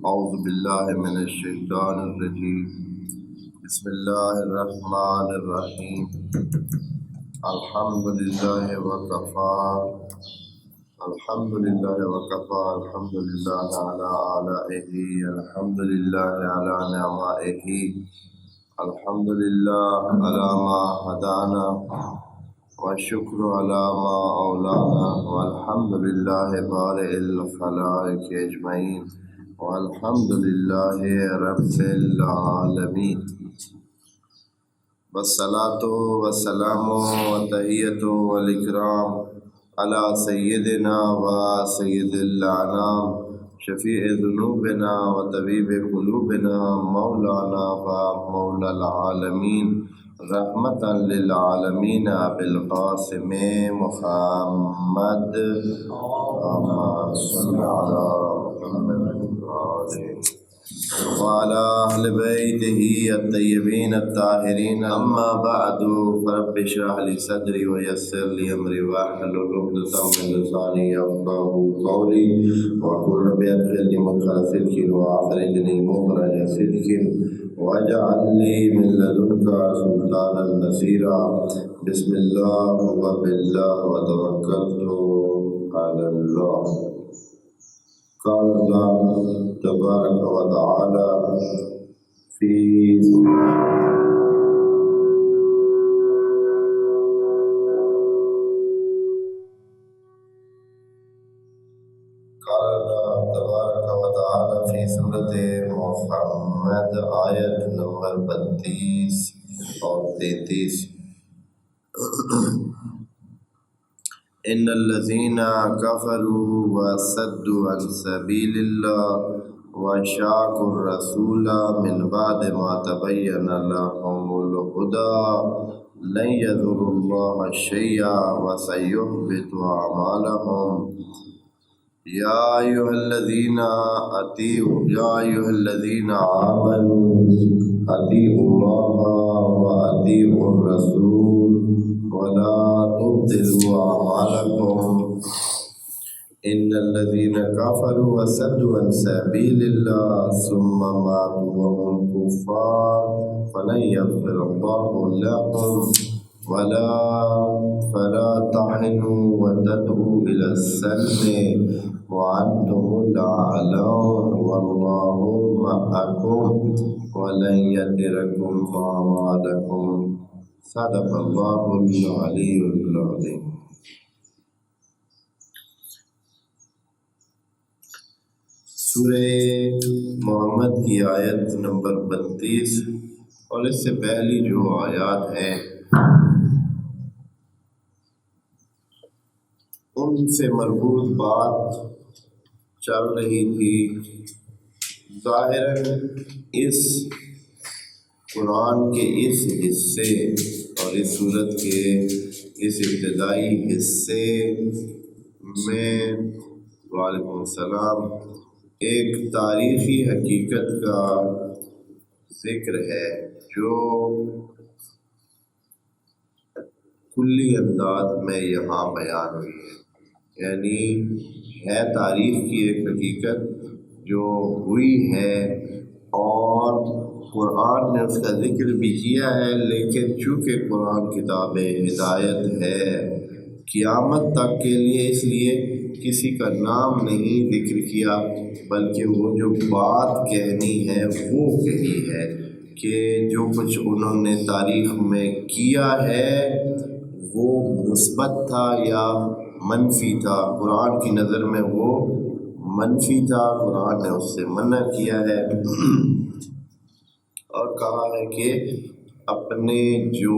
اعوذ باللہ من الشیطان الرجیم بسم اللہ الرحمن الرحیم الحمد للہ وکفا الحمد للہ وکفا الحمد للہ علی آلائہ الحمد للہ علی نعمائہ الحمد للہ علی ما ہدانا والشکر علی ما اولانا والحمد للہ بارئ الخلائق اجمعین والحمد للہ رب العالمین والصلاة والسلام والتحیۃ والاکرام علی سیدنا و سید الانام شفیع ذنوبنا و طبیب قلوبنا مولانا و مولا العالمین رحمتا للعالمین بالقاسم محمد اللہم صل علی محمد وعلى أهل بيته الطيبين الطاهرين أما بعد فرب اشرح لي صدري ويسر لي أمري واحلل عقدة من لساني يفقهوا قولي وقل رب أدخلني مدخل صدق وأخرجني مخرج صدق واجعل لي من لدنك سلطانا نصيرا بسم الله وبالله وتوكلت على الله. قال الله تبارك وتعالى في سورة محمد آیت نمبر 32 اور 33 ان الذين كفروا وصدوا عن سبيل الله وشاقوا الرسول من بعد ما تبين لهم الهدى لن يضروا الله شيئا وسيحبط أعمالهم يا أيها الذين آمنوا أطيعوا الله وأطيعوا الرسول ولا تبطلوا أعمالكم إن الذين كفروا وصدوا عن سبيل الله ثم ماتوا وهم كفار فلن يغفر الله لهم فلا تحنوا وتدعوا إلى السلم وأنتم الأعلون والله معكم ولن يتركم أعمالكم صدق اللہ العلی العظیم. سورہ محمد کی آیت نمبر 32 اور اس سے پہلی جو آیات ہیں ان سے مربوط بات چل رہی تھی. ظاہراً اس قرآن کے اس حصے اور اس صورت کے اس ابتدائی حصے میں وعلیکم السلام ایک تاریخی حقیقت کا ذکر ہے جو کلی انداز میں یہاں بیان ہوئی ہے. یعنی ہے تاریخ کی ایک حقیقت جو ہوئی ہے اور قرآن نے اس کا ذکر بھی کیا ہے، لیکن چونکہ قرآن کتاب ہدایت ہے قیامت تک کے لیے اس لیے کسی کا نام نہیں ذکر کیا، بلکہ وہ جو بات کہنی ہے وہ کہی ہے کہ جو کچھ انہوں نے تاریخ میں کیا ہے وہ مثبت تھا یا منفی تھا. قرآن کی نظر میں وہ منفی تھا، قرآن نے اس سے منع کیا ہے اور کہا ہے کہ اپنے جو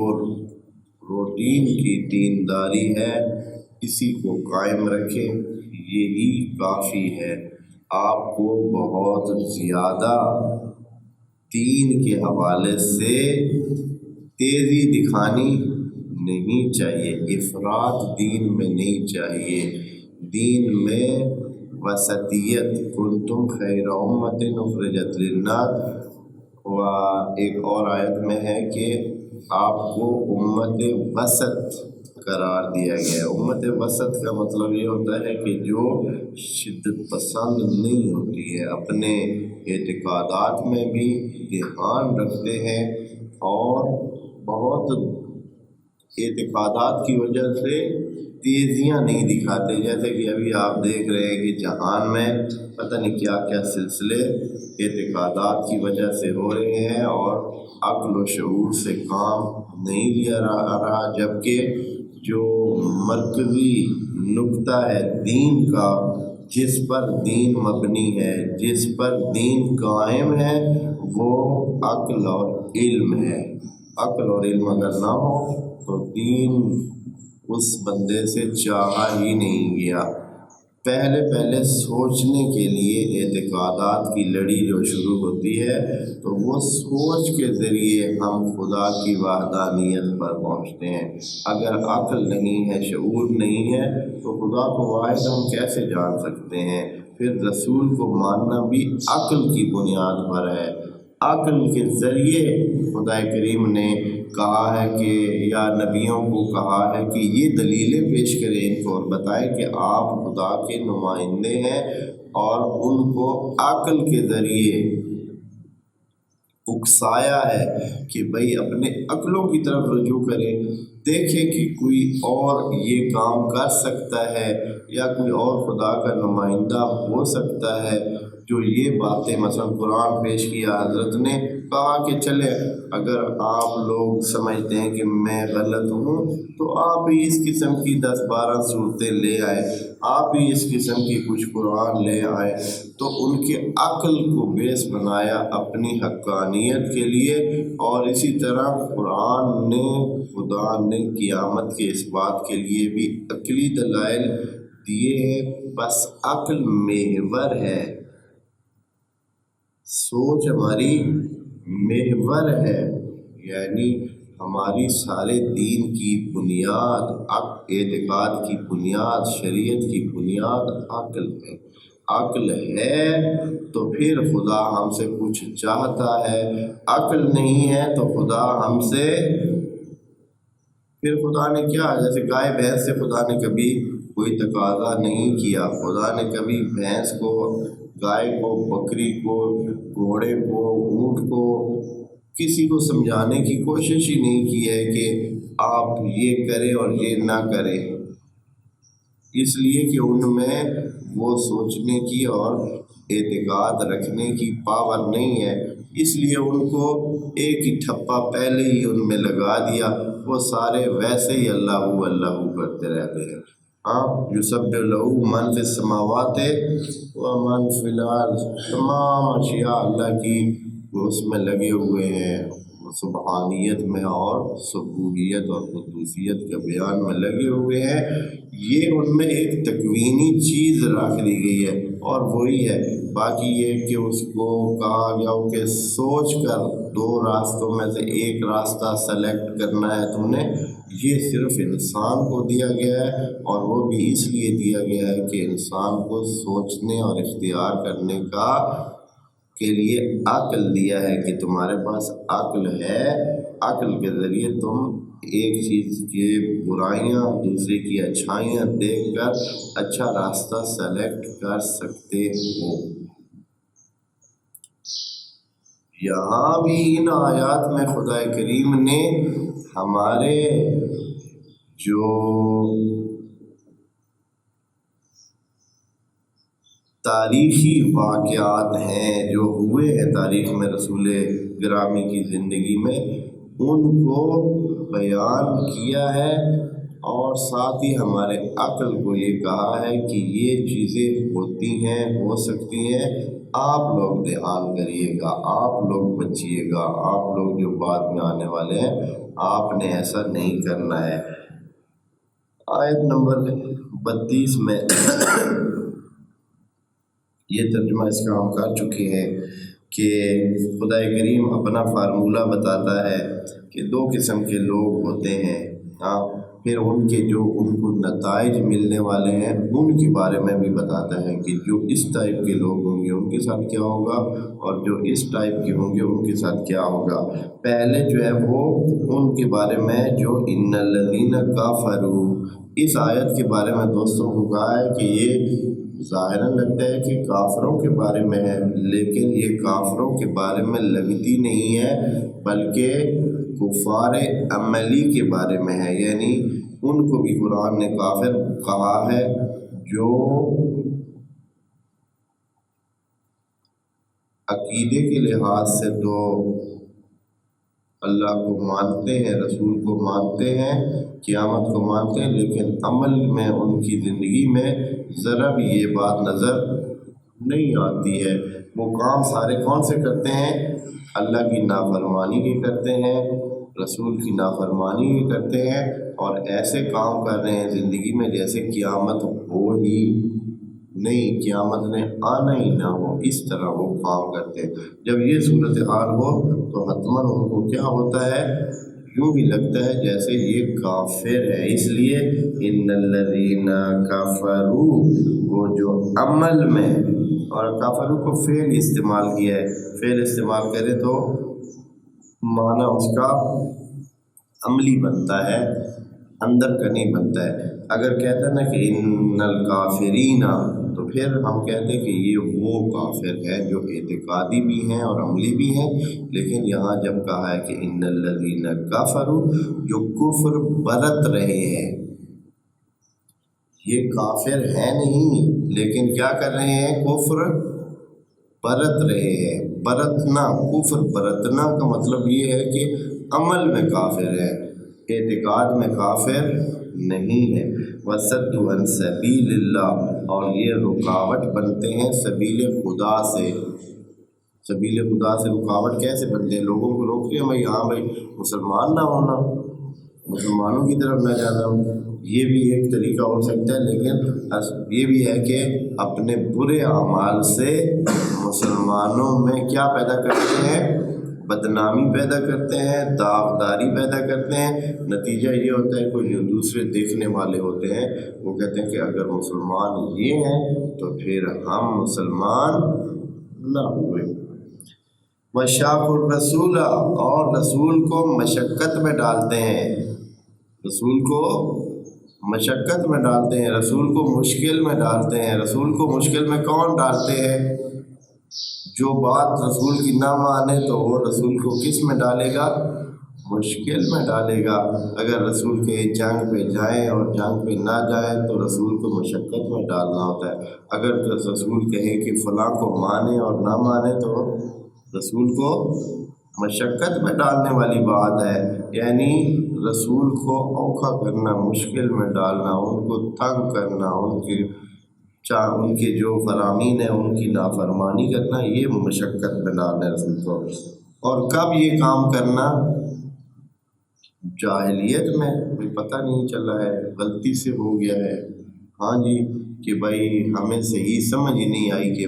روٹین کی دینداری ہے اسی کو قائم رکھیں، یہی کافی ہے. آپ کو بہت زیادہ دین کے حوالے سے تیزی دکھانی نہیں چاہیے، افراط دین میں نہیں چاہیے. دین میں وسطیت، کنتم خیر امۃ اخرجت للناس، و ایک اور آیت میں ہے کہ آپ کو امت وسط قرار دیا گیا ہے۔ امت وسط کا مطلب یہ ہوتا ہے کہ جو شدت پسند نہیں ہوتی ہے، اپنے اعتقادات میں بھی دھیان رکھتے ہیں اور بہت اعتقادات کی وجہ سے تیزیاں نہیں دکھاتے۔ جیسے کہ ابھی آپ دیکھ رہے ہیں کہ جہان میں پتہ نہیں کیا کیا سلسلے اعتقادات کی وجہ سے ہو رہے ہیں اور عقل و شعور سے کام نہیں لیا رہا، جبکہ جو مرکزی نقطہ ہے دین کا، جس پر دین مبنی ہے، جس پر دین قائم ہے، وہ عقل اور علم ہے۔ عقل اور علم اگر نہ ہو تو دین اس بندے سے چاہا ہی نہیں گیا۔ پہلے سوچنے کے لیے اعتقادات کی لڑی جو شروع ہوتی ہے تو وہ سوچ کے ذریعے ہم خدا کی وحدانیت پر پہنچتے ہیں۔ اگر عقل نہیں ہے، شعور نہیں ہے تو خدا کو واحد ہم کیسے جان سکتے ہیں؟ پھر رسول کو ماننا بھی عقل کی بنیاد پر ہے۔ عقل کے ذریعے خدا کریم نے کہا ہے کہ یا نبیوں کو کہا ہے کہ یہ دلیلیں پیش کریں ان کو اور بتائیں کہ آپ خدا کے نمائندے ہیں، اور ان کو عقل کے ذریعے اکسایا ہے کہ بھئی اپنے عقلوں کی طرف رجوع کریں، دیکھیں کہ کوئی اور یہ کام کر سکتا ہے یا کوئی اور خدا کا نمائندہ ہو سکتا ہے جو یہ باتیں مثلا قرآن پیش کیا۔ حضرت نے کہا کہ چلے اگر آپ لوگ سمجھتے ہیں کہ میں غلط ہوں تو آپ بھی اس قسم کی 10-12 صورتیں لے آئے، آپ بھی اس قسم کی کچھ قرآن لے آئے، تو ان کے عقل کو بیس بنایا اپنی حقانیت کے لیے۔ اور اسی طرح قرآن نے، خدا نے قیامت کے اس بات کے لیے بھی عقلی دلائل دیے ہیں۔ بس عقل محور ہے، سوچ ہماری محور ہے، یعنی ہماری سارے دین کی بنیاد، اعتقاد کی بنیاد، شریعت کی بنیاد عقل ہے۔ عقل ہے تو پھر خدا ہم سے کچھ چاہتا ہے، عقل نہیں ہے تو خدا ہم سے، پھر خدا نے کیا، جیسے گائے بھینس سے خدا نے کبھی کوئی تقاضا نہیں کیا، خدا نے کبھی بھینس کو، گائے کو، بکری کو، گھوڑے کو، اونٹ کو کسی کو سمجھانے کی کوشش ہی نہیں کی ہے کہ آپ یہ کریں اور یہ نہ کریں، اس لیے کہ ان میں وہ سوچنے کی اور اعتقاد رکھنے کی پاور نہیں ہے، اس لیے ان کو ایک ہی ٹھپا پہلے ہی ان میں لگا دیا، وہ سارے ویسے ہی اللہ اللہ کرتے رہتے ہیں۔ یسبح لہ من فی السماوات ومن فی الارض، تمام اشیاء اللہ کی اس میں لگے ہوئے ہیں، سبحانیت میں اور سبوحیت اور قدوسیت کے بیان میں لگے ہوئے ہیں۔ یہ ان میں ایک تکوینی چیز رکھ دی گئی ہے اور وہی ہے۔ باقی یہ کہ اس کو کہا گیا ہو کہ سوچ کر 2 راستوں میں سے ایک راستہ سلیکٹ کرنا ہے تو نے، یہ صرف انسان کو دیا گیا ہے، اور وہ بھی اس لیے دیا گیا ہے کہ انسان کو سوچنے اور اختیار کرنے کا کے لیے عقل دیا ہے کہ تمہارے پاس عقل ہے، عقل کے ذریعے تم ایک چیز کی برائیاں دوسرے کی اچھائیاں دیکھ کر اچھا راستہ سلیکٹ کر سکتے ہو۔ یہاں بھی ان آیات میں خدا کریم نے ہمارے جو تاریخی واقعات ہیں جو ہوئے ہیں تاریخ میں رسول گرامی کی زندگی میں، ان کو بیان کیا ہے، اور ساتھ ہی ہمارے عقل کو یہ کہا ہے کہ یہ چیزیں ہوتی ہیں، ہو سکتی ہیں، آپ لوگ دھیان کریے گا، آپ لوگ بچیے گا، آپ لوگ جو بعد میں آنے والے ہیں آپ نے ایسا نہیں کرنا ہے۔ آیت نمبر 32 میں یہ ترجمہ اس کا ہم کر چکے ہیں کہ خدا کریم اپنا فارمولہ بتاتا ہے کہ 2 قسم کے لوگ ہوتے ہیں، ہاں پھر ان کے جو ان کو نتائج ملنے والے ہیں ان کے بارے میں بھی بتاتا ہے کہ جو اس ٹائپ کے لوگ ہوں گے ان کے ساتھ کیا ہوگا اور جو اس ٹائپ کے ہوں گے ان کے ساتھ کیا ہوگا۔ پہلے جو ہے وہ ان کے بارے میں جو ان الذین کفروا، اس آیت کے بارے میں دوستوں کو کہا ہے کہ یہ ظاہراً لگتا ہے کہ کافروں کے بارے میں ہے، لیکن یہ کافروں کے بارے میں لگتی نہیں ہے بلکہ کفار عملی کے بارے میں ہے، یعنی ان کو بھی قرآن نے کافر کہا ہے جو عقیدے کے لحاظ سے تو اللہ کو مانتے ہیں، رسول کو مانتے ہیں، قیامت کو مانتے ہیں، لیکن عمل میں ان کی زندگی میں ذرا بھی یہ بات نظر نہیں آتی ہے۔ وہ کام سارے کون سے کرتے ہیں؟ اللہ کی نافرمانی کے کرتے ہیں، رسول کی نافرمانی کے کرتے ہیں، اور ایسے کام کر رہے ہیں زندگی میں جیسے قیامت ہو ہی نہیں، قیامت نے آنا ہی نہ ہو، اس طرح وہ کام کرتے ہیں۔ جب یہ صورتحال ہو تو حتماً ان کو کیا ہوتا ہے؟ یوں ہی لگتا ہے جیسے یہ کافر ہے۔ اس لیے ان الذین کفروا، وہ جو عمل میں، اور کفروا کو فعل استعمال کیا ہے، فعل استعمال کرے تو معنی اس کا عملی بنتا ہے، اندر کا نہیں بنتا ہے۔ اگر کہتا ہے نا کہ ان الکافرین، تو پھر ہم کہتے ہیں کہ یہ وہ کافر ہے جو اعتقادی بھی ہیں اور عملی بھی ہیں، لیکن یہاں جب کہا ہے کہ ان الذین کفروا، جو کفر برت رہے ہیں، یہ کافر ہیں نہیں لیکن کیا کر رہے ہیں؟ کفر برت رہے ہیں۔ برتنا، کفر برتنا کا مطلب یہ ہے کہ عمل میں کافر ہے، اعتقاد میں کافر نہیں ہے۔ وَصَدُّوا عَن سَبِيلِ اللَّهِ، اور یہ رکاوٹ بنتے ہیں سبیل خدا سے۔ سبیل خدا سے رکاوٹ کیسے بنتے ہیں؟ لوگوں کو روکتے ہیں بھائی ہاں بھائی مسلمان نہ ہونا، مسلمانوں کی طرف نہ جانا، یہ بھی ایک طریقہ ہو سکتا ہے، لیکن یہ بھی ہے کہ اپنے برے اعمال سے مسلمانوں میں کیا پیدا کرتے ہیں؟ بدنامی پیدا کرتے ہیں، داغداری پیدا کرتے ہیں۔ نتیجہ یہ ہوتا ہے کہ جو دوسرے دیکھنے والے ہوتے ہیں وہ کہتے ہیں کہ اگر مسلمان یہ ہیں تو پھر ہم مسلمان نہ ہوئے۔ وَشَاقُّوا الرَّسُولَ، اور رسول کو مشقت میں ڈالتے ہیں، رسول کو مشقت میں ڈالتے ہیں، رسول کو مشکل میں ڈالتے ہیں۔ رسول کو مشکل میں کون ڈالتے ہیں؟ جو بات رسول کی نہ مانے تو وہ رسول کو کس میں ڈالے گا؟ مشکل میں ڈالے گا۔ اگر رسول کے جنگ پہ جائیں اور جنگ پہ نہ جائیں تو رسول کو مشقت میں ڈالنا ہوتا ہے۔ اگر رسول کہے کہ فلاں کو مانے اور نہ مانے تو رسول کو مشقت میں ڈالنے والی بات ہے، یعنی رسول کو اوکھا کرنا، مشکل میں ڈالنا، ان کو تنگ کرنا، ان کے جو فرامین ہیں ان کی نافرمانی کرنا، یہ مشقت میں ڈالنا ہے رسول کو۔ اور کب یہ کام کرنا؟ جاہلیت میں، کوئی پتہ نہیں چلا ہے، غلطی سے ہو گیا ہے، ہاں جی، کہ بھائی ہمیں صحیح سمجھ ہی نہیں آئی کہ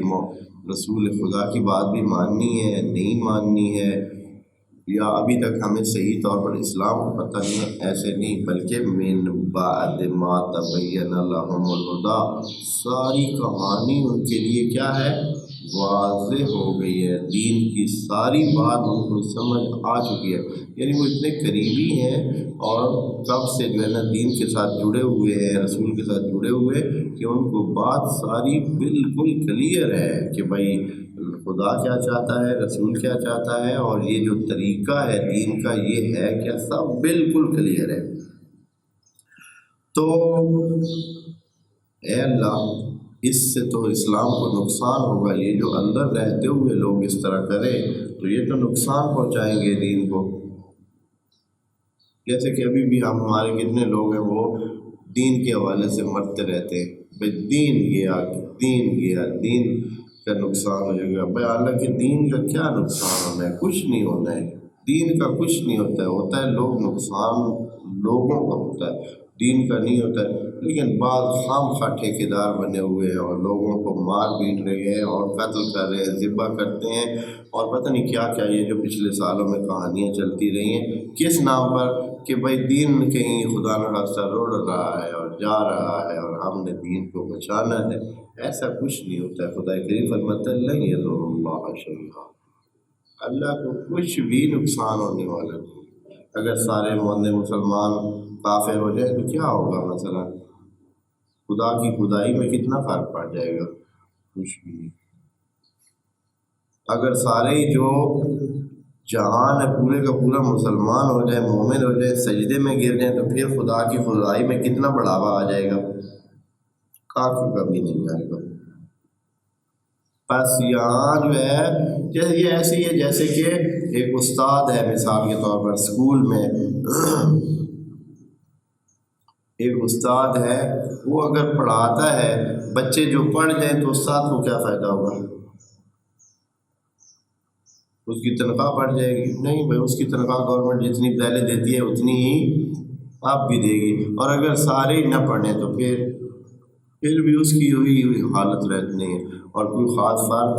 رسول خدا کی بات بھی ماننی ہے نہیں ماننی ہے، یا ابھی تک ہمیں صحیح طور پر اسلام کو پتہ نہیں ہے۔ ایسے نہیں، بلکہ من بعد ما تبین لہم الہدی، ساری کہانی ان کے لیے کیا ہے؟ واضح ہو گئی ہے، دین کی ساری بات ان کو سمجھ آ چکی ہے، یعنی وہ اتنے قریبی ہیں اور کب سے جو ہے نا دین کے ساتھ جڑے ہوئے ہیں، رسول کے ساتھ جڑے ہوئے، کہ ان کو بات ساری بالکل کلیئر ہے کہ بھائی خدا کیا چاہتا ہے، رسول کیا چاہتا ہے، اور یہ جو طریقہ ہے دین کا یہ ہے کیا، سب بالکل کلیئر ہے۔ تو اے اللہ، اس سے تو اسلام کو نقصان ہوگا، یہ جو اندر رہتے ہوئے لوگ اس طرح کریں تو یہ تو نقصان پہنچائیں گے دین کو۔ جیسے کہ ابھی بھی ہمارے کتنے لوگ ہیں وہ دین کے حوالے سے مرتے رہتے ہیں، بھائی دین گیا، دین گیا، دین کا نقصان ہو جائے گا۔ بھائی حالانکہ دین کا کیا نقصان ہونا ہے؟ کچھ نہیں ہونا ہے، دین کا کچھ نہیں ہوتا ہے، ہوتا ہے لوگ نقصان لوگوں کا ہوتا ہے، دین کا نہیں ہوتا ہے۔ لیکن بعض خام خواہ ٹھیکیدار بنے ہوئے ہیں اور لوگوں کو مار پیٹ رہے ہیں اور قتل کر رہے ہیں، ذبح کرتے ہیں، اور پتہ نہیں کیا کیا یہ جو پچھلے سالوں میں کہانیاں چلتی رہی ہیں، کس نام پر کہ بھائی دین کہیں خدا نخواستہ روڑ رہا ہے اور جا رہا ہے اور ہم نے دین کو بچانا ہے۔ ایسا کچھ نہیں ہوتا ہے۔ خدا کریم فرماتا ہے لن یضر اللہ شیئا، اللہ کو کچھ بھی نقصان ہونے والا نہیں۔ اگر سارے معاہدے مسلمان کافر ہو جائے تو کیا ہوگا؟ مثلا خدا کی خدائی میں کتنا فرق پڑ جائے گا؟ کچھ بھی نہیں۔ اگر سارے جو جہان ہے پورے کا پورا مسلمان ہو جائے، مومن ہو جائے، سجدے میں گر جائیں تو پھر خدا کی خدائی میں کتنا بڑھاوا آ جائے گا؟ کافی کبھی نہیں آئے گا۔ بس یہاں جو ہے یہ ایسے ہی ہے جیسے کہ ایک استاد ہے، مثال کے طور پر اسکول میں ایک استاد ہے، وہ اگر پڑھاتا ہے، بچے جو پڑھ جائیں تو استاد کو کیا فائدہ ہوگا؟ اس کی تنخواہ بڑھ جائے گی؟ نہیں بھائی، اس کی تنخواہ گورنمنٹ جتنی پہلے دیتی ہے اتنی ہی اب بھی دے گی، اور اگر سارے ہی نہ پڑھیں تو پھر بھی اس کی ہوئی حالت رہتی ہے، اور کوئی خاص فرق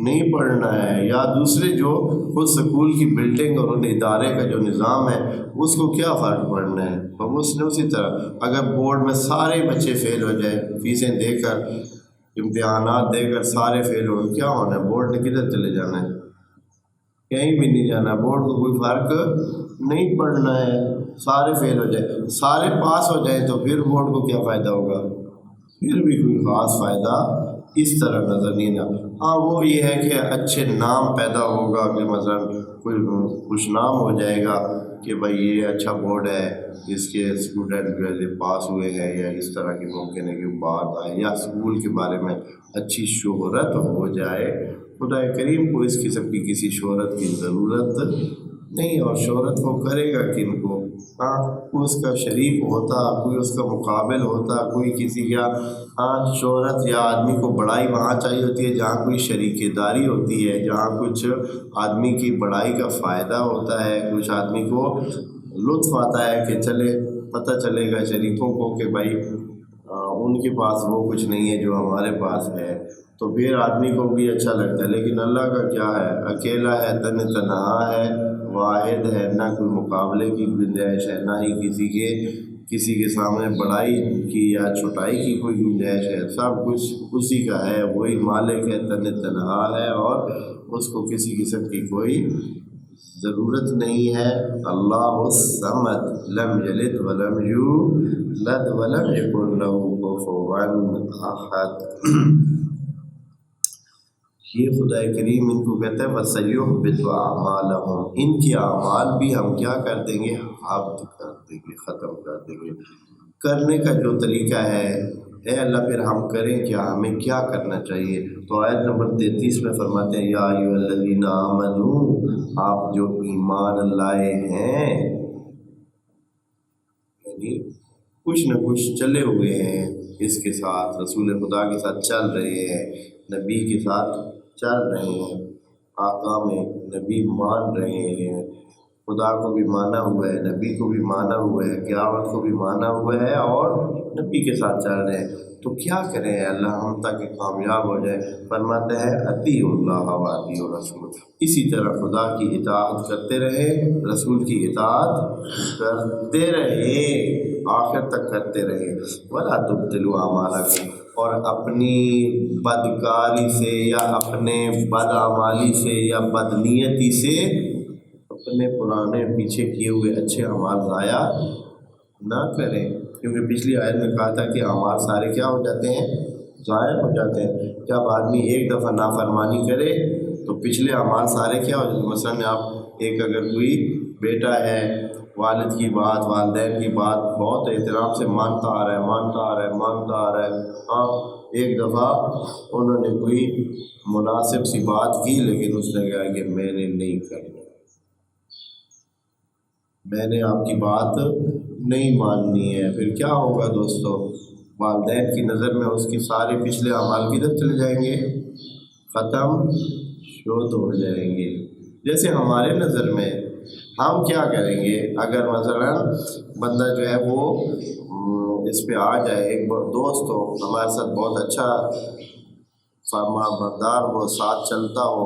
نہیں پڑنا ہے۔ یا دوسرے جو خود سکول کی بلڈنگ اور ان ادارے کا جو نظام ہے اس کو کیا فرق پڑنا ہے؟ ہم اس نے اسی طرح اگر بورڈ میں سارے بچے فیل ہو جائیں، فیسیں دے کر امتحانات دے کر سارے فیل ہو، کیا ہونا ہے؟ بورڈ نے کدھر چلے جانا ہے؟ کہیں بھی نہیں جانا، بورڈ کو کوئی فرق نہیں پڑنا ہے۔ سارے فیل ہو جائیں، سارے پاس ہو جائیں تو پھر بورڈ کو کیا فائدہ ہوگا؟ پھر بھی کوئی خاص فائدہ اس طرح نظر نہیں آتا۔ ہاں وہ یہ ہے کہ اچھے نام پیدا ہوگا، کہ مثلا کوئی خوش نام ہو جائے گا کہ بھائی یہ اچھا بورڈ ہے، اس کے اسٹوڈنٹ جو ہے پاس ہوئے ہیں، یا اس طرح کی ممکن ہے کہ بات آئے، یا اسکول کے بارے میں اچھی شہرت ہو جائے۔ خدا کریم کو اس قسم کی کسی شہرت کی ضرورت نہیں، اور شہرت وہ کرے گا کن کو؟ ہاں کوئی اس کا شریک ہوتا، کوئی اس کا مقابل ہوتا، کوئی کسی کا شہرت یا آدمی کو بڑائی وہاں چاہیے ہوتی ہے جہاں کوئی شریک داری ہوتی ہے، جہاں کچھ آدمی کی بڑائی کا فائدہ ہوتا ہے، کچھ آدمی کو لطف آتا ہے کہ چلے پتہ چلے گا شریکوں کو کہ بھائی ان کے پاس وہ کچھ نہیں ہے جو ہمارے پاس ہے، تو پھر آدمی کو بھی اچھا لگتا ہے۔ لیکن اللہ کا کیا ہے؟ اکیلا ہے، تنہا ہے، واحد ہے، نہ کوئی مقابلے کی گنجائش ہے، نہ ہی کسی کے سامنے بڑائی کی یا چھوٹائی کی کوئی گنجائش ہے۔ سب کچھ اسی کا ہے، وہی مالک ہے، تنہا ہے، اور اس کو کسی قسم کی کوئی ضرورت نہیں ہے۔ اللہ الصمد لم یلد ولم یولد ولم یکن لہ کفوا احد۔ یہ خدا کریم ان کو کہتا ہے وَسَيُحْبِطُ أَعْمَالَهُمْ، ان کے اعمال بھی ہم کیا کر دیں گے؟ حبط کر دیں گے، ختم کر دیں گے۔ کرنے کا جو طریقہ ہے اے اللہ پھر ہم کریں کیا؟ ہمیں کیا کرنا چاہیے؟ تو آیت نمبر 33 میں فرماتے ہیں یا ایھا الذین آمنوا، آپ جو ایمان لائے ہیں، یعنی کچھ نہ کچھ چلے ہوئے ہیں اس کے ساتھ، رسول خدا کے ساتھ چل رہے ہیں، نبی کے ساتھ چل رہے ہیں، آقام نبی مان رہے ہیں، خدا کو بھی مانا ہوا ہے، نبی کو بھی مانا ہوا ہے، قیامت کو بھی مانا ہوا ہے، اور نبی کے ساتھ چل رہے ہیں، تو کیا کریں اللہ ہم تاکہ کامیاب ہو جائے؟ فرماتا ہے اطیعوا اللہ و اطیعوا الرسول، اسی طرح خدا کی اطاعت کرتے رہے، رسول کی اطاعت کرتے رہے، آخر تک کرتے رہے۔ ولا تبطلوا اعمالکم، اور اپنی بدکاری سے یا اپنے بدعمالی سے یا بدنیتی سے اپنے پرانے پیچھے کیے ہوئے اچھے اعمال ضائع نہ کریں، کیونکہ پچھلی آیت میں کہا تھا کہ اعمال سارے کیا ہو جاتے ہیں؟ ضائع ہو جاتے ہیں۔ جب آدمی ایک دفعہ نافرمانی کرے تو پچھلے اعمال سارے کیا ہو جاتے ہیں؟ مثلا آپ اگر کوئی بیٹا ہے، والد کی بات، والدین کی بات بہت احترام سے مانتا آ رہا ہے، ہاں ایک دفعہ انہوں نے کوئی مناسب سی بات کی لیکن اس نے کہا کہ میں نے نہیں کرنا، میں نے آپ کی بات نہیں ماننی ہے، پھر کیا ہوگا دوستو؟ والدین کی نظر میں اس کی سارے پچھلے اعمال کدھر چلے جائیں گے؟ ختم شود ہو جائیں گے۔ جیسے ہمارے نظر میں ہم کیا کریں گے؟ اگر مثلا بندہ جو ہے وہ اس پہ آ جائے. ایک دوست ہو ہمارے ساتھ بہت اچھا فرما بردار ہو، ساتھ چلتا ہو،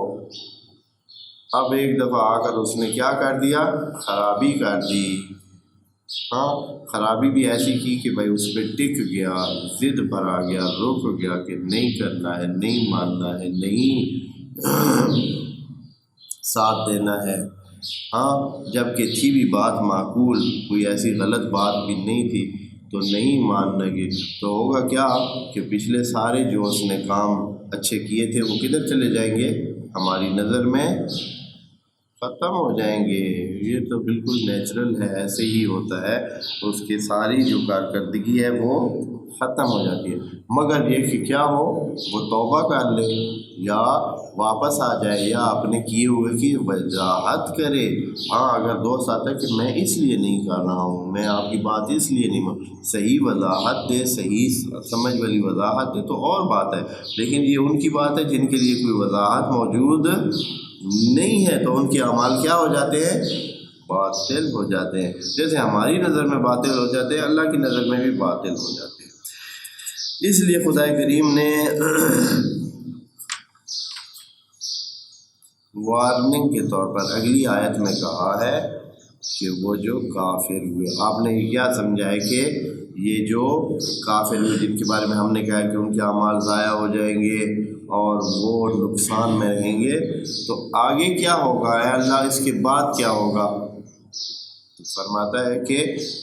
اب ایک دفعہ آ کر اس نے کیا کر دیا، خرابی کر دی. ہاں، خرابی بھی ایسی کی کہ بھائی اس پہ ٹک گیا، ضد پر آ گیا، رک گیا کہ نہیں کرنا ہے، نہیں ماننا ہے، نہیں ساتھ دینا ہے. ہاں، جب کہ تھی بھی بات معقول، کوئی ایسی غلط بات بھی نہیں تھی، تو نہیں ماننے گے تو ہوگا کیا کہ پچھلے سارے جو اس نے کام اچھے کیے تھے وہ کدھر چلے جائیں گے، ہماری نظر میں ختم ہو جائیں گے. یہ تو بالکل نیچرل ہے، ایسے ہی ہوتا ہے. اس کی ساری جو کارکردگی ہے وہ ختم ہو جاتی ہے، مگر یہ کہ کیا ہو، وہ توبہ کر لے یا واپس آ جائے یا اپنے کیے ہوئے کی وضاحت کرے. ہاں، اگر دوست آتا ہے کہ میں اس لیے نہیں کر رہا ہوں، میں آپ کی بات اس لیے نہیں صحیح وضاحت دے، صحیح سمجھ والی وضاحت دے تو اور بات ہے. لیکن یہ ان کی بات ہے جن کے لیے کوئی وضاحت موجود نہیں ہے، تو ان کے اعمال کیا ہو جاتے ہیں، باطل ہو جاتے ہیں. جیسے ہماری نظر میں باطل ہو جاتے ہیں، اللہ کی نظر میں بھی باطل ہو جاتے ہیں. اس لیے خدا کریم نے وارننگ کے طور پر اگلی آیت میں کہا ہے کہ وہ جو کافر ہوئے، آپ نے کیا سمجھا ہے کہ یہ جو کافر ہوئے جن کے بارے میں ہم نے کہا کہ ان کے اعمال ضائع ہو جائیں گے اور وہ نقصان میں رہیں گے، تو آگے کیا ہوگا، اے اللہ اس کے بعد کیا ہوگا؟ تو فرماتا ہے کہ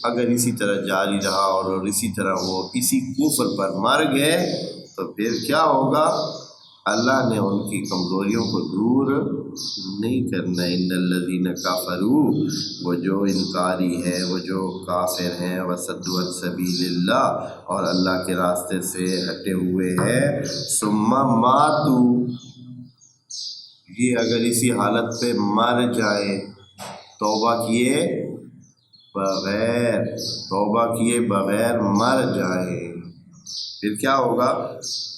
اگر اسی طرح جاری رہا اور اسی طرح وہ اسی کفر پر مر گئے تو پھر کیا ہوگا، اللہ نے ان کی کمزوریوں کو دور نہیں کرنا. ان الذین کفروا، وہ جو انکاری ہے، وہ جو کافر ہیں، وصدوا عن سبیل اللہ، اور اللہ کے راستے سے ہٹے ہوئے ہیں، ثم ماتوا، یہ اگر اسی حالت پہ مر جائیں، توبہ کیے بغیر مر جائیں، پھر کیا ہوگا،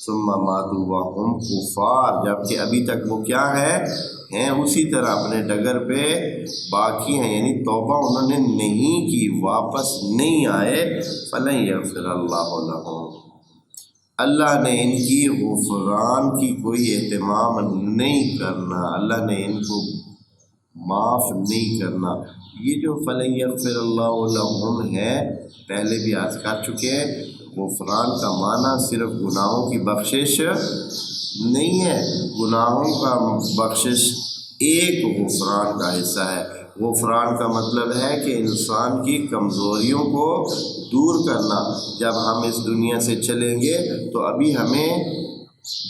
ثم ماتوا وہم کفار، جبکہ ابھی تک وہ کیا ہیں اسی طرح اپنے ڈگر پہ باقی ہیں، یعنی توبہ انہوں نے نہیں کی، واپس نہیں آئے. فلن یغفر اللہ لہم، اللہ نے ان کی غفران کی کوئی اہتمام نہیں کرنا، اللہ نے ان کو معاف نہیں کرنا. یہ جو فلن یغفر اللہ لہم ہے، پہلے بھی عرض کر چکے ہیں، غفران کا معنی صرف گناہوں کی بخشش نہیں ہے، گناہوں کا بخشش ایک غفران کا حصہ ہے. غفران کا مطلب ہے کہ انسان کی کمزوریوں کو دور کرنا. جب ہم اس دنیا سے چلیں گے تو ابھی ہمیں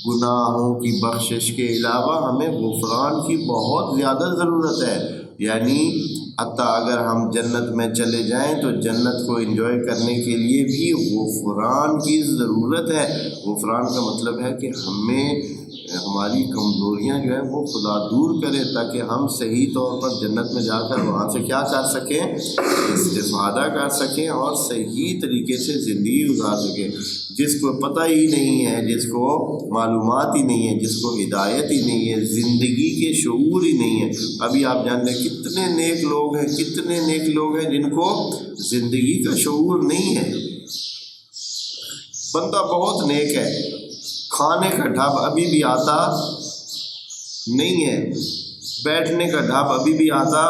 گناہوں کی بخشش کے علاوہ ہمیں غفران کی بہت زیادہ ضرورت ہے. یعنی حتیٰ اگر ہم جنت میں چلے جائیں تو جنت کو انجوائے کرنے کے لیے بھی غفران کی ضرورت ہے. غفران کا مطلب ہے کہ ہماری کمزوریاں جو ہیں وہ خدا دور کرے، تاکہ ہم صحیح طور پر جنت میں جا کر وہاں سے کیا کر سکیں، استفادہ کر سکیں اور صحیح طریقے سے زندگی گزار سکیں. جس کو پتہ ہی نہیں ہے، جس کو معلومات ہی نہیں ہے، جس کو ہدایت ہی نہیں ہے، زندگی کے شعور ہی نہیں ہے. ابھی آپ جانتے ہیں کتنے نیک لوگ ہیں جن کو زندگی کا شعور نہیں ہے. بندہ بہت نیک ہے، کھانے کا ڈھب ابھی بھی آتا نہیں ہے، بیٹھنے کا ڈھب ابھی بھی آتا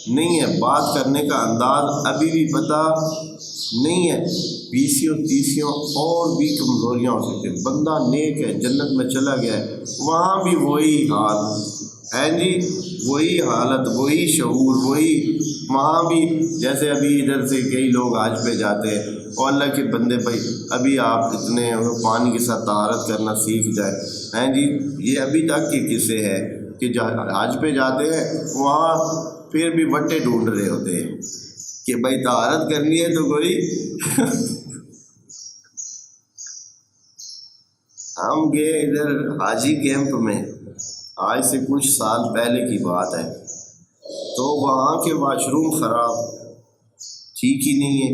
نہیں ہے، بات کرنے کا انداز ابھی بھی پتہ نہیں ہے، 20 اور بھی کمزوریاں ہو سکتی ہیں. بندہ نیک ہے، جنت میں چلا گیا ہے، وہاں بھی وہی حال ہے جی، وہی حالت، وہی شعور، وہی وہاں بھی. جیسے ابھی ادھر سے کئی لوگ حج پہ جاتے ہیں، اور اللہ کے بندے بھائی ابھی آپ اتنے پانی کے ساتھ طہارت کرنا سیکھ جائیں ہیں جی. یہ ابھی تک کے قصے ہیں کہ حج پہ جاتے ہیں، وہاں پھر بھی وٹے ڈھونڈ رہے ہوتے ہیں کہ بھائی طہارت کرنی ہے تو کوئی ہم گئے ادھر حاجی کیمپ میں، آج سے کچھ سال پہلے کی بات ہے، تو وہاں کے واش روم خراب، ٹھیک ہی نہیں ہے.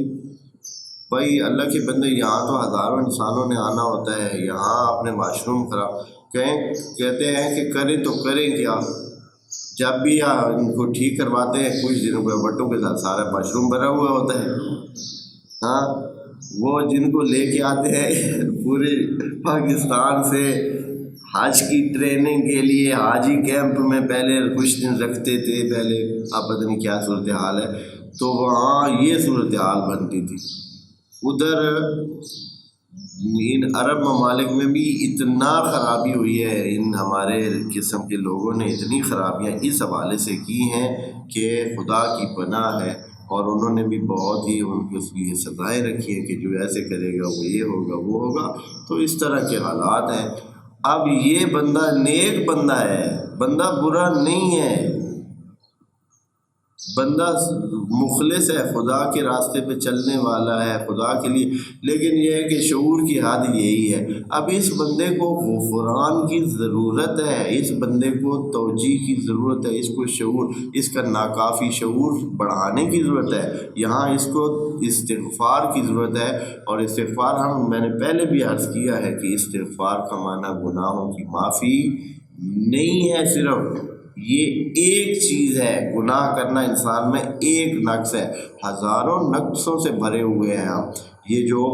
بھائی اللہ کے بندے، یہاں تو ہزاروں انسانوں نے آنا ہوتا ہے، یہاں اپنے واش روم خراب کہتے ہیں کہ کریں تو کریں کیا. جب بھی ان کو ٹھیک کرواتے ہیں کچھ دنوں کے وٹوں کے ساتھ سارا واش روم بھرا ہوا ہوتا ہے. ہاں، وہ جن کو لے کے آتے ہیں پورے پاکستان سے حج کی ٹریننگ کے لیے حاجی کیمپ میں پہلے کچھ دن رکھتے تھے، پہلے اب پتہ نہیں کیا صورتحال ہے، تو وہاں یہ صورتحال بنتی تھی۔ ادھر ان عرب ممالک میں بھی اتنا خرابی ہوئی ہے، ان ہمارے قسم کے لوگوں نے اتنی خرابیاں اس حوالے سے کی ہیں کہ خدا کی پناہ ہے، اور انہوں نے بھی بہت ہی ان کے لیے سزائیں رکھی ہیں کہ جو ایسے کرے گا وہ یہ ہوگا وہ ہوگا، تو اس طرح کے حالات ہیں۔ اب یہ بندہ نیک بندہ ہے، بندہ برا نہیں ہے، بندہ مخلص ہے، خدا کے راستے پہ چلنے والا ہے خدا کے لیے، لیکن یہ ہے کہ شعور کی حد یہی ہے۔ اب اس بندے کو غفران کی ضرورت ہے، اس بندے کو توجیہ کی ضرورت ہے، اس کو شعور، اس کا ناکافی شعور بڑھانے کی ضرورت ہے۔ یہاں اس کو استغفار کی ضرورت ہے، اور استغفار میں نے پہلے بھی عرض کیا ہے کہ استغفار کا معنی گناہوں کی معافی نہیں ہے، صرف یہ ایک چیز ہے۔ گناہ کرنا انسان میں ایک نقص ہے، ہزاروں نقصوں سے بھرے ہوئے ہیں ہم۔ یہ جو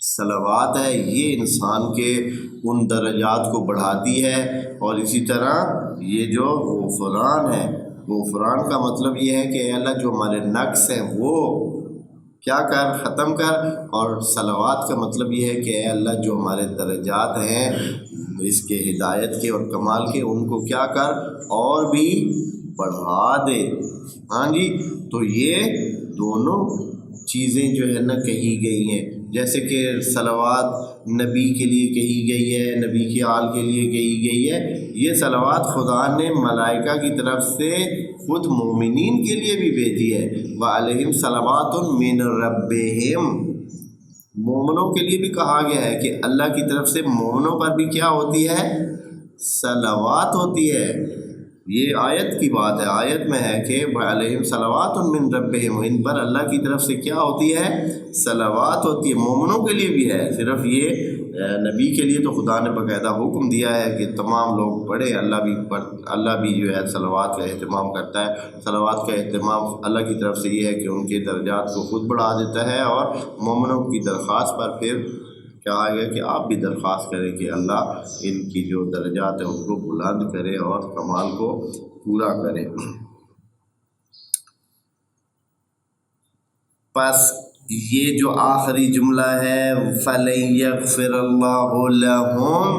صلوات ہے یہ انسان کے ان درجات کو بڑھاتی ہے، اور اسی طرح یہ جو غفران ہے، غفران کا مطلب یہ ہے کہ اے اللہ جو ہمارے نقص ہیں وہ کیا کر، ختم کر، اور صلوات کا مطلب یہ ہے کہ اے اللہ جو ہمارے درجات ہیں اس کے ہدایت کے اور کمال کے، ان کو کیا کر اور بھی بڑھا دے۔ ہاں جی، تو یہ دونوں چیزیں جو ہے نا کہی گئی ہیں، جیسے کہ صلوات نبی کے لیے کہی گئی ہے، نبی کی آل کے لیے کہی گئی ہے، یہ صلوات خدا نے ملائکہ کی طرف سے خود مومنین کے لیے بھی بھیجی ہے، وعلیہم صلوات من ربہم، مومنوں کے لیے بھی کہا گیا ہے کہ اللہ کی طرف سے مومنوں پر بھی کیا ہوتی ہے، صلوات ہوتی ہے۔ یہ آیت کی بات ہے، آیت میں ہے کہ علیہم صلوات من ربہم، ان پر اللہ کی طرف سے کیا ہوتی ہے، صلوات ہوتی ہے۔ مومنوں کے لیے بھی ہے، صرف یہ نبی کے لیے تو خدا نے باقاعدہ حکم دیا ہے کہ تمام لوگ پڑھیں، اللہ بھی جو ہے صلوات کا اہتمام کرتا ہے۔ صلوات کا اہتمام اللہ کی طرف سے یہ ہے کہ ان کے درجات کو خود بڑھا دیتا ہے، اور مومنوں کی درخواست پر پھر کہا گیا کہ آپ بھی درخواست کریں کہ اللہ ان کی جو درجات ہیں ان کو بلند کرے اور کمال کو پورا کرے۔ پس یہ جو آخری جملہ ہے فَلَن يَغْفِرَ اللَّهُ لَهُمْ،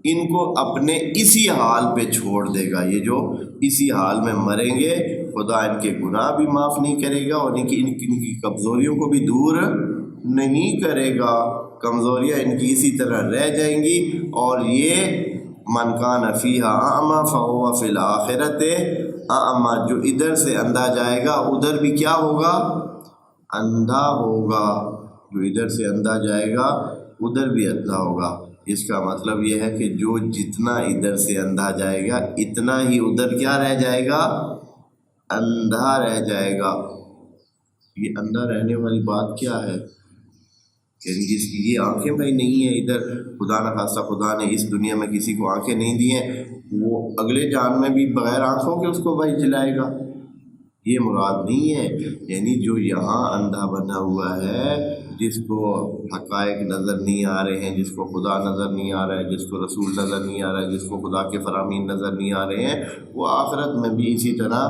ان کو اپنے اسی حال پہ چھوڑ دے گا، یہ جو اسی حال میں مریں گے خدا ان کے گناہ بھی معاف نہیں کرے گا، اور ان کی کمزوریوں کو بھی دور نہیں کرے گا، کمزوریاں ان کی اسی طرح رہ جائیں گی۔ اور یہ من کان فیہا اعمی فہو فی الآخرۃ اعمی، جو ادھر سے اندھا جائے گا ادھر بھی کیا ہوگا، اندھا ہوگا، جو ادھر سے اندھا جائے گا ادھر بھی اندھا ہوگا۔ اس کا مطلب یہ ہے کہ جو جتنا ادھر سے اندھا جائے گا اتنا ہی ادھر کیا رہ جائے گا، اندھا رہ جائے گا۔ یہ اندھا رہنے والی بات کیا ہے، یعنی جس کی یہ آنکھیں بھائی نہیں ہیں، ادھر خدا نہ خاصہ خدا نے اس دنیا میں کسی کو آنکھیں نہیں دی ہیں، وہ اگلے جان میں بھی بغیر آنکھوں کے اس کو بھائی جلائے گا، یہ مراد نہیں ہے۔ یعنی جو یہاں اندھا بنا ہوا ہے، جس کو حقائق نظر نہیں آ رہے ہیں، جس کو خدا نظر نہیں آ رہا ہے، جس کو رسول نظر نہیں آ رہا ہے، جس کو خدا کے فرامین نظر نہیں آ رہے ہیں، وہ آخرت میں بھی اسی طرح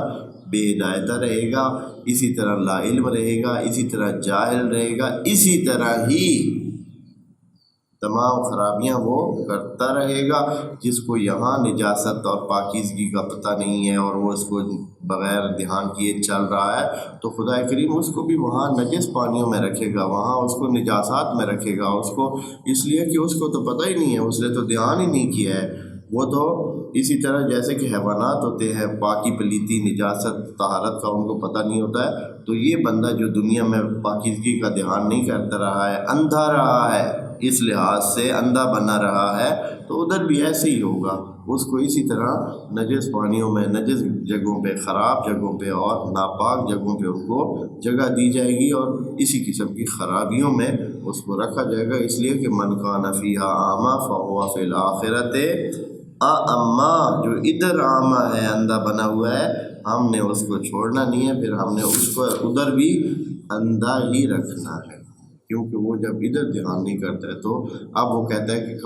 بے ہدایتہ رہے گا، اسی طرح لا علم رہے گا، اسی طرح جاہل رہے گا، اسی طرح ہی تمام خرابیاں وہ کرتا رہے گا۔ جس کو یہاں نجاست اور پاکیزگی کا پتہ نہیں ہے اور وہ اس کو بغیر دھیان کیے چل رہا ہے، تو خدا کریم اس کو بھی وہاں نجس پانیوں میں رکھے گا، وہاں اس کو نجاسات میں رکھے گا، اس کو اس لیے کہ اس کو تو پتہ ہی نہیں ہے، اس نے تو دھیان ہی نہیں کیا ہے۔ وہ تو اسی طرح جیسے کہ حیوانات ہوتے ہیں، پاکی پلیتی نجاست طہارت کا ان کو پتہ نہیں ہوتا ہے، تو یہ بندہ جو دنیا میں پاکیزگی کا دھیان نہیں کرتا رہا ہے، اندھا رہا ہے، اس لحاظ سے اندھا بنا رہا ہے، تو ادھر بھی ایسے ہی ہوگا، اس کو اسی طرح نجس پانیوں میں، نجس جگہوں پہ، خراب جگہوں پہ اور ناپاک جگہوں پہ ان کو جگہ دی جائے گی، اور اسی قسم کی خرابیوں میں اس کو رکھا جائے گا۔ اس لیے کہ من کان فیہا اعمی فہو فی الآخرۃ اعمی، جو ادھر اعمی ہے، اندھا بنا ہوا ہے، ہم نے اس کو چھوڑنا نہیں ہے، پھر ہم نے اس کو ادھر بھی اندھا ہی رکھنا ہے۔ کیونکہ وہ جب ادھر دھیان نہیں کرتا ہے تو اب وہ کہتا ہے کہ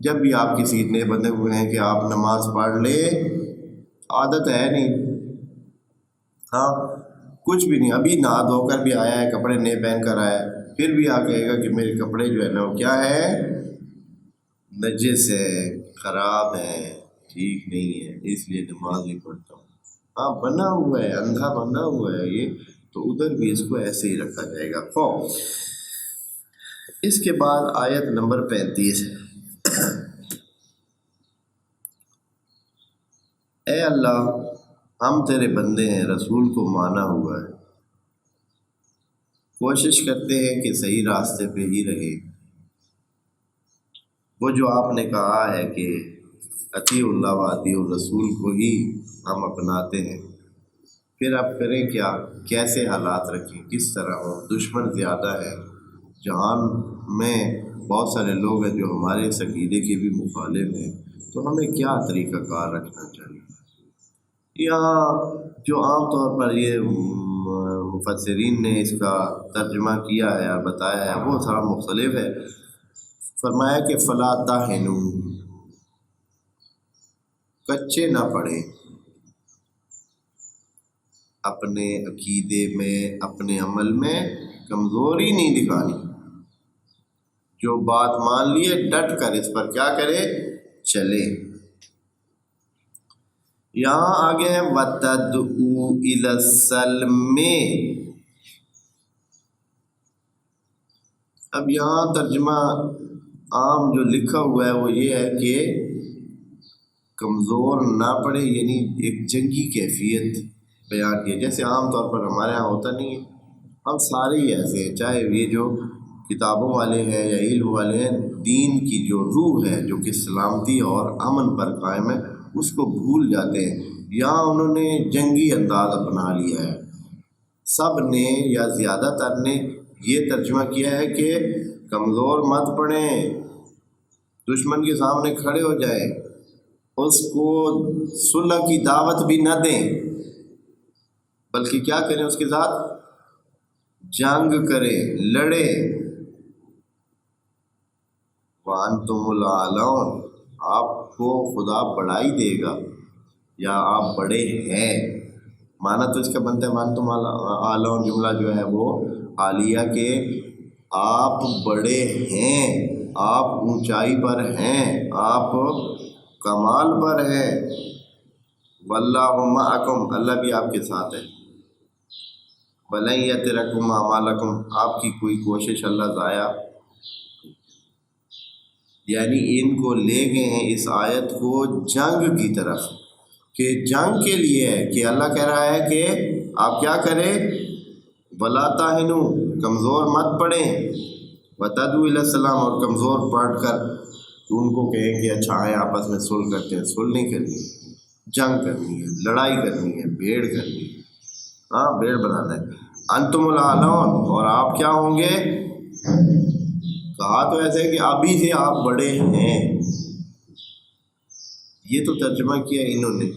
جب بھی آپ کسی اتنے بندے ہوئے ہیں کہ آپ نماز پڑھ لے، عادت ہے نہیں، ہاں کچھ بھی نہیں، ابھی نہا دھو کر بھی آیا ہے، کپڑے نئے پہن کر آیا ہے، پھر بھی آپ کہے گا کہ میرے کپڑے جو ہے نا وہ کیا ہے، نجس ہے، خراب ہے، ٹھیک نہیں ہے، اس لیے نماز نہیں پڑھتا ہوں۔ ہاں بنا ہوا ہے، اندھا بنا ہوا ہے یہ، تو ادھر بھی اس کو ایسے ہی رکھا جائے گا۔ اس کے بعد آیت نمبر 35، اے اللہ ہم تیرے بندے ہیں، رسول کو مانا ہوا ہے، کوشش کرتے ہیں کہ صحیح راستے پہ ہی رہے، وہ جو آپ نے کہا ہے کہ اطیع اللہ و اطیع الرسول کو ہی ہم اپناتے ہیں، پھر اب کریں کیا، کیسے حالات رکھیں، کس طرح ہو، دشمن زیادہ ہے، جہان میں بہت سارے لوگ ہیں جو ہمارے اس عقیدے کے بھی مخالف ہیں، تو ہمیں کیا طریقہ کار رکھنا چاہیے۔ یہاں جو عام طور پر یہ مفسرین نے اس کا ترجمہ کیا ہے اور بتایا ہے وہ تھوڑا مختلف ہے۔ فرمایا کہ فلا تہنوا، کچے نہ پڑے، اپنے عقیدے میں، اپنے عمل میں کمزوری نہیں دکھانی، جو بات مان لیے ڈٹ کر اس پر کیا کرے، چلے۔ یہاں آگے ہے وَتَدْعُوا إِلَى السَّلْمِ، اب یہاں ترجمہ عام جو لکھا ہوا ہے وہ یہ ہے کہ کمزور نہ پڑے، یعنی ایک جنگی کیفیت بیان کی، جیسے عام طور پر ہمارے ہاں ہوتا نہیں ہے، ہم سارے ہی ایسے ہیں، چاہے یہ جو کتابوں والے ہیں یا علم والے ہیں، دین کی جو روح ہے جو کہ سلامتی اور امن پر قائم ہے اس کو بھول جاتے ہیں۔ یہاں انہوں نے جنگی انداز اپنا لیا ہے، سب نے یا زیادہ تر نے یہ ترجمہ کیا ہے کہ کمزور مت پڑیں، دشمن کے سامنے کھڑے ہو جائیں، اس کو صلح کی دعوت بھی نہ دیں، بلکہ کیا کریں، اس کے ساتھ جنگ کریں، لڑیں۔ وَأَنْتُمُ الْأَعْلَوْنَ، آپ کو خدا بڑائی دے گا، یا آپ بڑے ہیں، مانا تو اس کا بنتا ہے وَأَنْتُمُ الْأَعْلَوْنَ، جملہ جو ہے وہ حالیہ کہ آپ بڑے ہیں، آپ اونچائی پر ہیں، آپ کمال پر ہیں، وَاللَّهُ مَعَكُمْ، اللہ بھی آپ کے ساتھ ہے، وَلَن يَتِرَكُمْ أَعْمَالَكُمْ، آپ کی کوئی کوشش اللہ ضائع، یعنی ان کو لے گئے ہیں اس آیت کو جنگ کی طرف، کہ جنگ کے لیے ہے، کہ اللہ کہہ رہا ہے کہ آپ کیا کریں، وَلَا تَهِنُوا، کمزور مت پڑیں، وَتَدْعُوا إِلَى السَّلَامِ، اور کمزور پڑھ کر ان کو کہیں کہ اچھا آئے آپس میں صلح کرتے ہیں، صلح نہیں کرنی، جنگ کرنی ہے، لڑائی کرنی ہے، بھیڑ کرنی ہے، ہاں بھیڑ بنانا ہے۔ انتم الاعلون، اور آپ کیا ہوں گے، کہا تو ایسے کہ ابھی سے آپ بڑے ہیں، یہ تو ترجمہ کیا انہوں نے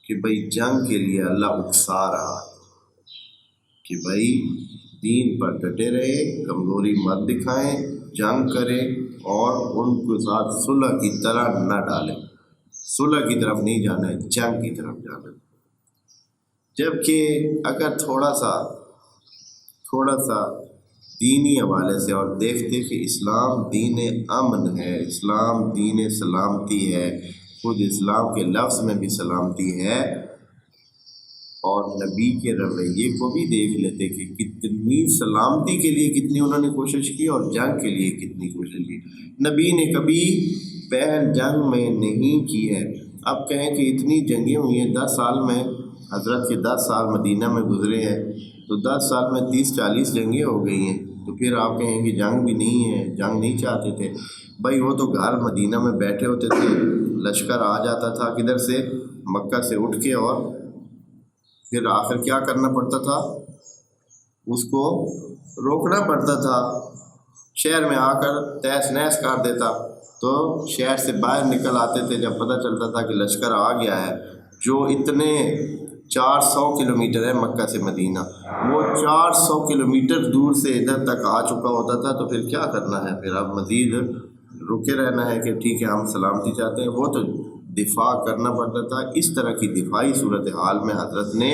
کہ بھئی جنگ کے لیے اللہ اکسا رہا ہے کہ بھئی دین پر ڈٹے رہے، کمزوری مت دکھائیں، جنگ کریں، اور ان کے ساتھ صلح کی طرح نہ ڈالیں، صلح کی طرف نہیں جانا ہے، جنگ کی طرف جانا ہے۔ جبکہ اگر تھوڑا سا دینی حوالے سے اور دیکھتے کہ اسلام دین امن ہے، اسلام دین سلامتی ہے، خود اسلام کے لفظ میں بھی سلامتی ہے، اور نبی کے رویے کو بھی دیکھ لیتے کہ کتنی سلامتی کے لیے کتنی انہوں نے کوشش کی اور جنگ کے لیے کتنی کوشش کی۔ نبی نے کبھی پہل جنگ میں نہیں کی ہے۔ اب کہیں کہ اتنی جنگیں ہوئی ہیں، 10 سال میں، حضرت کے 10 سال مدینہ میں گزرے ہیں، تو 10 سال میں 30-40 جنگیں ہو گئی ہیں، تو پھر آپ کہیں کہ جنگ بھی نہیں ہے، جنگ نہیں چاہتے تھے۔ بھائی وہ تو گھر مدینہ میں بیٹھے ہوتے تھے، لشکر آ جاتا تھا کدھر سے، مکہ سے اٹھ کے، اور پھر آخر کیا کرنا پڑتا تھا، اس کو روکنا پڑتا تھا، شہر میں آ کر تہس نہس کر دیتا، تو شہر سے باہر نکل آتے تھے جب پتہ چلتا تھا کہ لشکر آ گیا ہے، جو اتنے 400 کلومیٹر ہے مکہ سے مدینہ، وہ 400 کلومیٹر دور سے ادھر تک آ چکا ہوتا تھا، تو پھر کیا کرنا ہے؟ پھر اب مزید رکے رہنا ہے کہ ٹھیک ہے ہم سلامتی چاہتے ہیں؟ وہ تو دفاع کرنا پڑتا تھا۔ اس طرح کی دفاعی صورتحال میں حضرت نے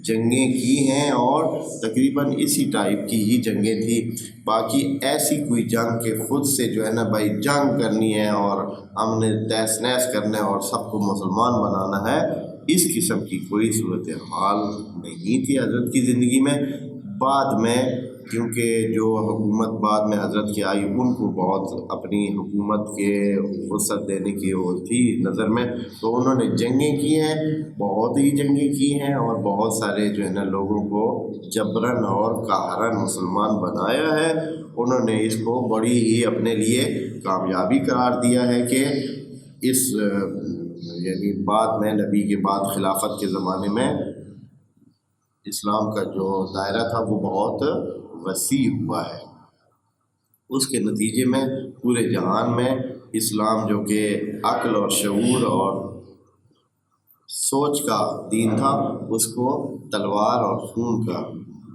جنگیں کی ہیں، اور تقریباً اسی ٹائپ کی ہی جنگیں تھیں۔ باقی ایسی کوئی جنگ کہ خود سے جو ہے نا بھائی جنگ کرنی ہے اور ہم نے تہس نہس کرنا ہے اور سب کو مسلمان بنانا ہے، اس قسم کی کوئی صورتحال نہیں تھی حضرت کی زندگی میں۔ بعد میں کیونکہ جو حکومت بعد میں حضرت کی آئی، ان کو بہت اپنی حکومت کے فرصت دینے کی وہ تھی نظر میں، تو انہوں نے جنگیں کی ہیں، بہت ہی جنگیں کی ہیں، اور بہت سارے جو ہے نا لوگوں کو جبراً اور قہراً مسلمان بنایا ہے۔ انہوں نے اس کو بڑی ہی اپنے لیے کامیابی قرار دیا ہے کہ اس یعنی بعد میں نبی کے بعد خلافت کے زمانے میں اسلام کا جو دائرہ تھا وہ بہت وسیع ہوا ہے۔ اس کے نتیجے میں پورے جہان میں اسلام جو کہ عقل اور شعور اور سوچ کا دین تھا، اس کو تلوار اور خون کا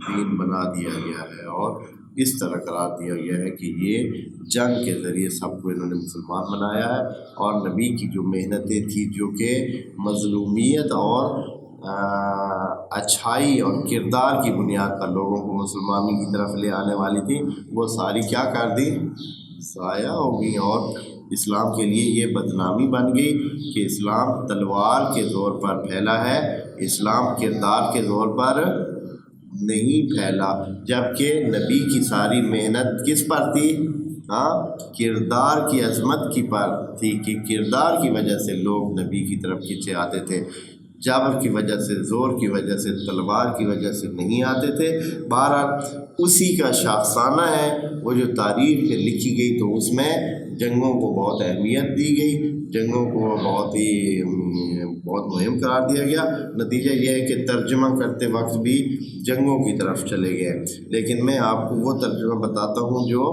دین بنا دیا گیا ہے، اور اس طرح قرار دیا گیا ہے کہ یہ جنگ کے ذریعے سب کو انہوں نے مسلمان بنایا ہے۔ اور نبی کی جو محنتیں تھیں جو کہ مظلومیت اور اچھائی اور کردار کی بنیاد پر لوگوں کو مسلمانی کی طرف لے آنے والی تھی، وہ ساری کیا کر دی؟ ضائع ہو گئی، اور اسلام کے لیے یہ بدنامی بن گئی کہ اسلام تلوار کے زور پر پھیلا ہے، اسلام کردار کے زور پر نہیں پھیلا، جبکہ نبی کی ساری محنت کس پر تھی؟ کردار کی عظمت کی پر تھی، کہ کردار کی وجہ سے لوگ نبی کی طرف کھینچے آتے تھے، جبر کی وجہ سے، زور کی وجہ سے، تلوار کی وجہ سے نہیں آتے تھے۔ بہرحال اسی کا شاخسانہ ہے وہ جو تاریخ لکھی گئی، تو اس میں جنگوں کو بہت اہمیت دی گئی، جنگوں کو بہت مہم قرار دیا گیا۔ نتیجہ یہ ہے کہ ترجمہ کرتے وقت بھی جنگوں کی طرف چلے گئے، لیکن میں آپ کو وہ ترجمہ بتاتا ہوں جو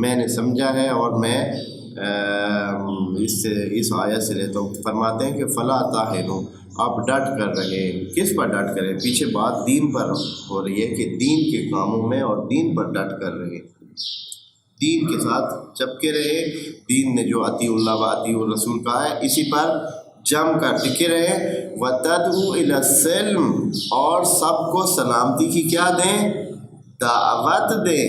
میں نے سمجھا ہے، اور میں اس آیت سے لیتا ہوں۔ فرماتے ہیں کہ فلا تاہنوا، آپ ڈٹ کر رہے، کس پر ڈٹ کریں؟ پیچھے بات دین پر ہو رہی ہے کہ دین کے کاموں میں اور دین پر ڈٹ کر رہے، دین کے ساتھ چپکے رہے، دین نے جو اطیع اللہ و اطیع الرسول کہا ہے اسی پر جم کر ٹکے رہے۔ وَتَدْعُو إِلَى السِّلْمِ، اور سب کو سلامتی کی کیا دیں؟ دعوت دیں۔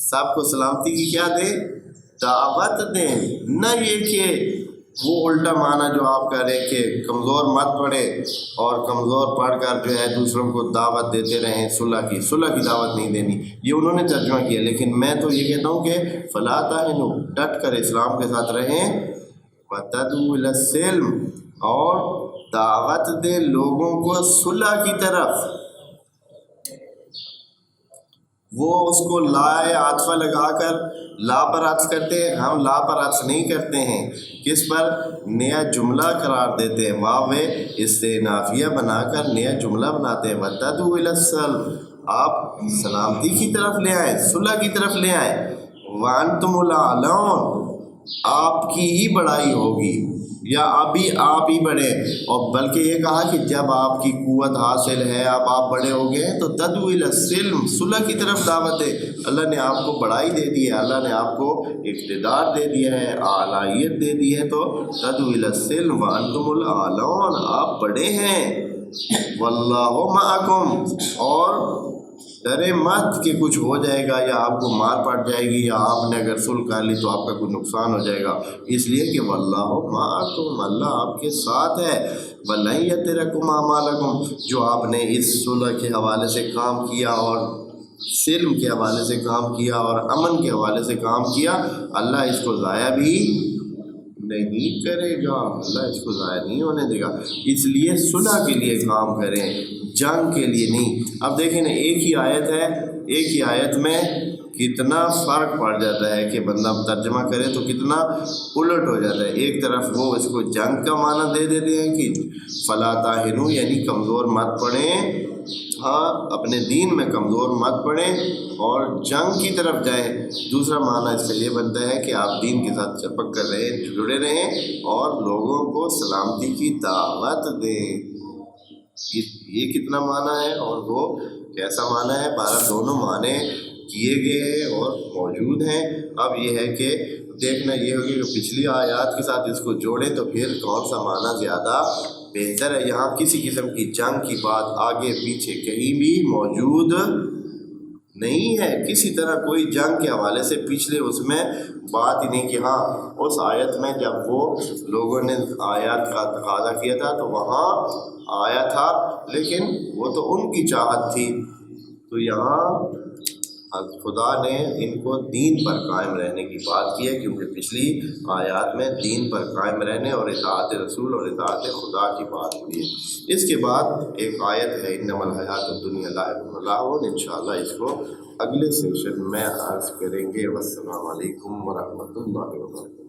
سب کو سلامتی کی کیا دیں؟ دعوت دیں، نہ یہ کہ وہ الٹا معنی جو آپ کہہ رہے کہ کمزور مت پڑے اور کمزور پڑھ کر جو ہے دوسروں کو دعوت دیتے رہیں صلح کی دعوت نہیں دینی، یہ انہوں نے ترجمہ کیا۔ لیکن میں تو یہ کہتا ہوں کہ فلا تہنوا، ڈٹ کر اسلام کے ساتھ رہیں، وَتَدْعُو إِلَى السِّلْمِ، اور دعوت دیں لوگوں کو صلح کی طرف۔ وہ اس کو لائے عاطفہ لگا کر لا پر عطف کرتے ہیں، ہم لا پر عطف نہیں کرتے ہیں، کس پر؟ نیا جملہ قرار دیتے ہیں، واو استئنافیہ بنا کر نیا جملہ بناتے ہیں۔ وَتَدْعُو إِلَى السَّلْمِ، آپ سلامتی کی طرف لے آئیں، صلح کی طرف لے آئیں۔ وَأَنْتُمُ الْأَعْلَوْنَ، آپ کی ہی بڑائی ہوگی، یا ابھی آپ ہی بڑھے، اور بلکہ یہ کہا کہ جب آپ کی قوت حاصل ہے، اب آپ بڑے ہو گئے ہیں، تو تدعو الی السلم، صلح کی طرف دعوت ہے۔ اللہ نے آپ کو بڑائی دے دی ہے، اللہ نے آپ کو اقتدار دے دیا ہے، اعلیت دے دی ہے، تو تدعو الی السلم وانتم الاعلون، آپ بڑے ہیں۔ واللہ معکم، اور ڈرے مت کہ کچھ ہو جائے گا یا آپ کو مار پڑ جائے گی، یا آپ نے اگر صلح کر لی تو آپ کا کوئی نقصان ہو جائے گا، اس لیے کہ واللہ معکم، اللہ آپ کے ساتھ ہے۔ وَلَن يَتِرَكُمْ أَعْمَالَكُمْ، جو آپ نے اس صلح کے حوالے سے کام کیا اور سلم کے حوالے سے کام کیا اور امن کے حوالے سے کام کیا، اللہ اس کو ضائع بھی نہیں کرے گا، اللہ اس کو ضائع نہیں ہونے دے گا۔ اس لیے صلح کے لیے کام کریں، جنگ کے لیے نہیں۔ اب دیکھیں نا، ایک ہی آیت ہے، ایک ہی آیت میں کتنا فرق پڑ جاتا ہے کہ بندہ ترجمہ کرے تو کتنا الٹ ہو جاتا ہے۔ ایک طرف وہ اس کو جنگ کا معنی دے دیتے ہیں کہ فلا تاہنوا یعنی کمزور مت پڑیں، ہاں اپنے دین میں کمزور مت پڑیں اور جنگ کی طرف جائیں۔ دوسرا معنی اس کا یہ بنتا ہے کہ آپ دین کے ساتھ چپک کر رہیں، جڑے رہیں اور لوگوں کو سلامتی کی دعوت دیں۔ یہ کتنا معنی ہے اور وہ کیسا معنی ہے؟ بہرحال دونوں معنی کیے گئے ہیں اور موجود ہیں۔ اب یہ ہے کہ دیکھنا یہ ہوگی کہ پچھلی آیات کے ساتھ اس کو جوڑیں تو پھر کون سا معنی زیادہ بہتر ہے۔ یہاں کسی قسم کی جنگ کی بات آگے پیچھے کہیں بھی موجود نہیں ہے، کسی طرح کوئی جنگ کے حوالے سے پچھلے اس میں بات ہی نہیں کہ ہاں اس آیت میں جب وہ لوگوں نے آیات کا تقاضا کیا تھا تو وہاں آیا تھا، لیکن وہ تو ان کی چاہت تھی۔ تو یہاں خدا نے ان کو دین پر قائم رہنے کی بات کی ہے، کیونکہ پچھلی آیات میں دین پر قائم رہنے اور اطاعت رسول اور اطاعت خدا کی بات ہوئی ہے۔ اس کے بعد ایک آیت ہے انما الحیات الدنیا لعب و لہو، انشاءاللہ اس کو اگلے سیشن میں عرض کریں گے۔ والسلام علیکم ورحمۃ اللہ وبرکاتہ۔